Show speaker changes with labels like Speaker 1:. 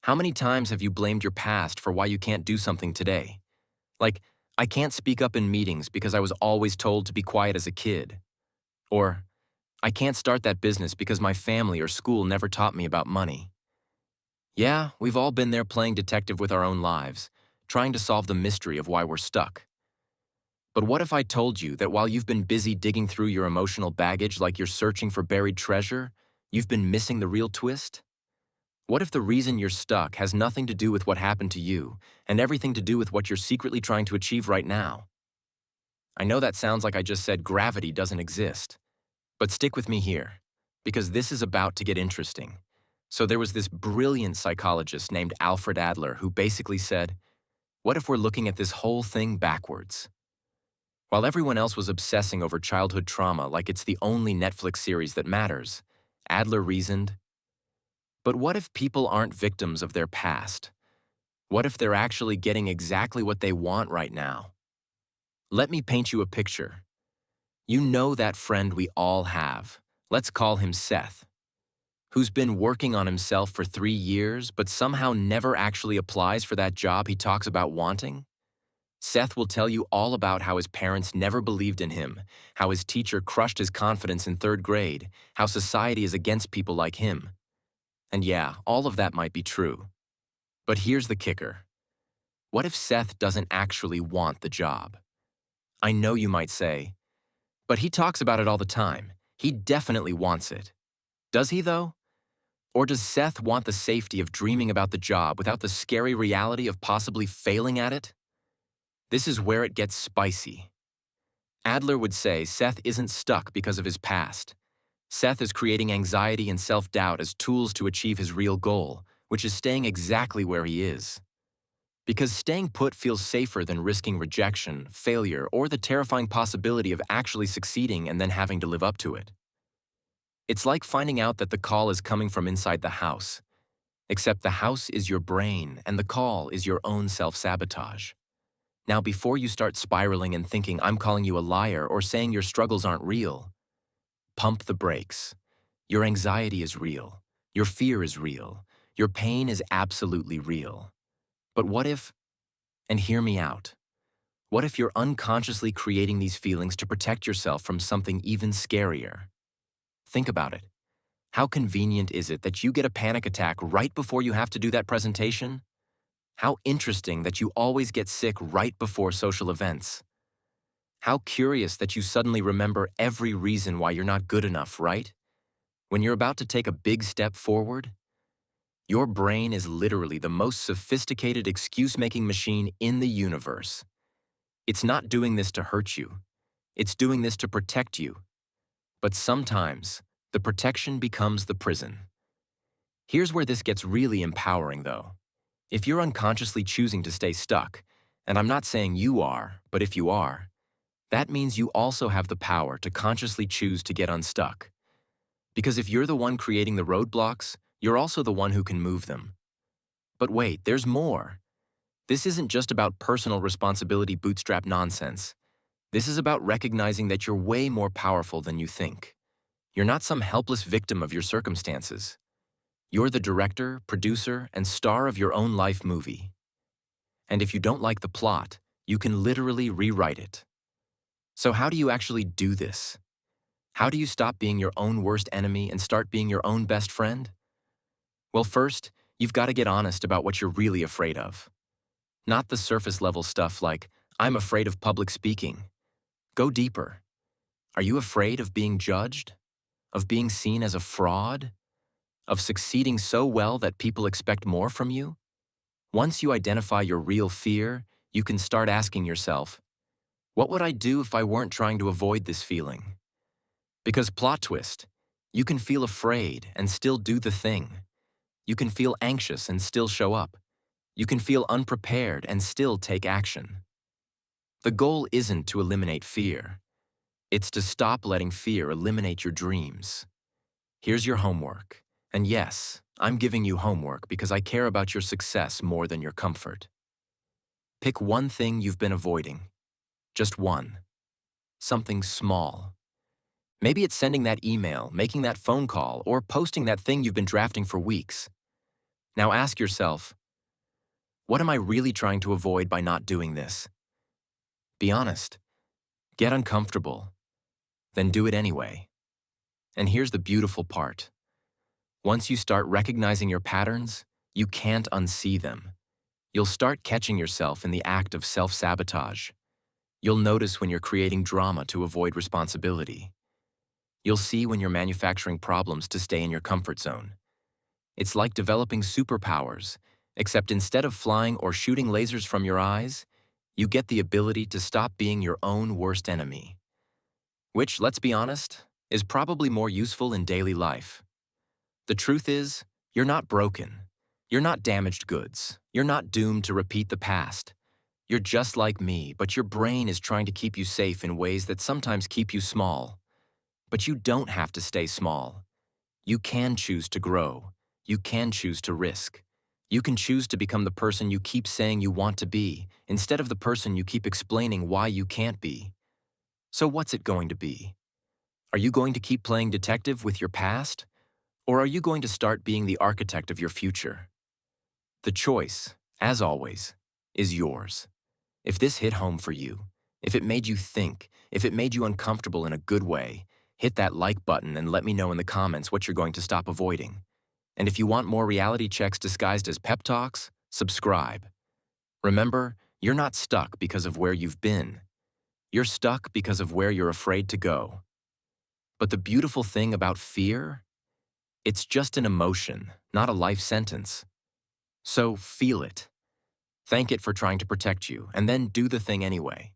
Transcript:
Speaker 1: How many times have you blamed your past for why you can't do something today? Like, I can't speak up in meetings because I was always told to be quiet as a kid. Or, I can't start that business because my family or school never taught me about money. Yeah, we've all been there playing detective with our own lives, trying to solve the mystery of why we're stuck. But what if I told you that while you've been busy digging through your emotional baggage like you're searching for buried treasure, you've been missing the real twist? What if the reason you're stuck has nothing to do with what happened to you and everything to do with what you're secretly trying to achieve right now? I know that sounds like I just said gravity doesn't exist, but stick with me here, because this is about to get interesting. So there was this brilliant psychologist named Alfred Adler who basically said, what if we're looking at this whole thing backwards? While everyone else was obsessing over childhood trauma like it's the only Netflix series that matters, Adler reasoned, but what if people aren't victims of their past? What if they're actually getting exactly what they want right now? Let me paint you a picture. You know that friend we all have. Let's call him Seth, who's been working on himself for 3 years but somehow never actually applies for that job he talks about wanting? Seth will tell you all about how his parents never believed in him, how his teacher crushed his confidence in third grade, how society is against people like him. And yeah, all of that might be true. But here's the kicker. What if Seth doesn't actually want the job? I know you might say, but he talks about it all the time. He definitely wants it. Does he, though? Or does Seth want the safety of dreaming about the job without the scary reality of possibly failing at it? This is where it gets spicy. Adler would say Seth isn't stuck because of his past. Seth is creating anxiety and self-doubt as tools to achieve his real goal, which is staying exactly where he is. Because staying put feels safer than risking rejection, failure, or the terrifying possibility of actually succeeding and then having to live up to it. It's like finding out that the call is coming from inside the house, except the house is your brain and the call is your own self-sabotage. Now, before you start spiraling and thinking I'm calling you a liar or saying your struggles aren't real, pump the brakes. Your anxiety is real. Your fear is real. Your pain is absolutely real. But what if, and hear me out, what if you're unconsciously creating these feelings to protect yourself from something even scarier? Think about it. How convenient is it that you get a panic attack right before you have to do that presentation? How interesting that you always get sick right before social events. How curious that you suddenly remember every reason why you're not good enough, right? When you're about to take a big step forward, your brain is literally the most sophisticated excuse-making machine in the universe. It's not doing this to hurt you. It's doing this to protect you. But sometimes, the protection becomes the prison. Here's where this gets really empowering, though. If you're unconsciously choosing to stay stuck, and I'm not saying you are, but if you are, that means you also have the power to consciously choose to get unstuck. Because if you're the one creating the roadblocks, you're also the one who can move them. But wait, there's more. This isn't just about personal responsibility bootstrap nonsense. This is about recognizing that you're way more powerful than you think. You're not some helpless victim of your circumstances. You're the director, producer, and star of your own life movie. And if you don't like the plot, you can literally rewrite it. So how do you actually do this? How do you stop being your own worst enemy and start being your own best friend? Well, first, you've got to get honest about what you're really afraid of. Not the surface level stuff like, I'm afraid of public speaking. Go deeper. Are you afraid of being judged? Of being seen as a fraud? Of succeeding so well that people expect more from you? Once you identify your real fear, you can start asking yourself, what would I do if I weren't trying to avoid this feeling? Because plot twist, you can feel afraid and still do the thing. You can feel anxious and still show up. You can feel unprepared and still take action. The goal isn't to eliminate fear. It's to stop letting fear eliminate your dreams. Here's your homework. And yes, I'm giving you homework because I care about your success more than your comfort. Pick one thing you've been avoiding. Just one. Something small. Maybe it's sending that email, making that phone call, or posting that thing you've been drafting for weeks. Now ask yourself, what am I really trying to avoid by not doing this? Be honest. Get uncomfortable. Then do it anyway. And here's the beautiful part. Once you start recognizing your patterns, you can't unsee them. You'll start catching yourself in the act of self-sabotage. You'll notice when you're creating drama to avoid responsibility. You'll see when you're manufacturing problems to stay in your comfort zone. It's like developing superpowers, except instead of flying or shooting lasers from your eyes, you get the ability to stop being your own worst enemy. Which, let's be honest, is probably more useful in daily life. The truth is, you're not broken. You're not damaged goods. You're not doomed to repeat the past. You're just like me, but your brain is trying to keep you safe in ways that sometimes keep you small. But you don't have to stay small. You can choose to grow. You can choose to risk. You can choose to become the person you keep saying you want to be, instead of the person you keep explaining why you can't be. So what's it going to be? Are you going to keep playing detective with your past? Or are you going to start being the architect of your future? The choice, as always, is yours. If this hit home for you, if it made you think, if it made you uncomfortable in a good way, hit that like button and let me know in the comments what you're going to stop avoiding. And if you want more reality checks disguised as pep talks, subscribe. Remember, you're not stuck because of where you've been. You're stuck because of where you're afraid to go. But the beautiful thing about fear, it's just an emotion, not a life sentence. So feel it. Thank it for trying to protect you, and then do the thing anyway.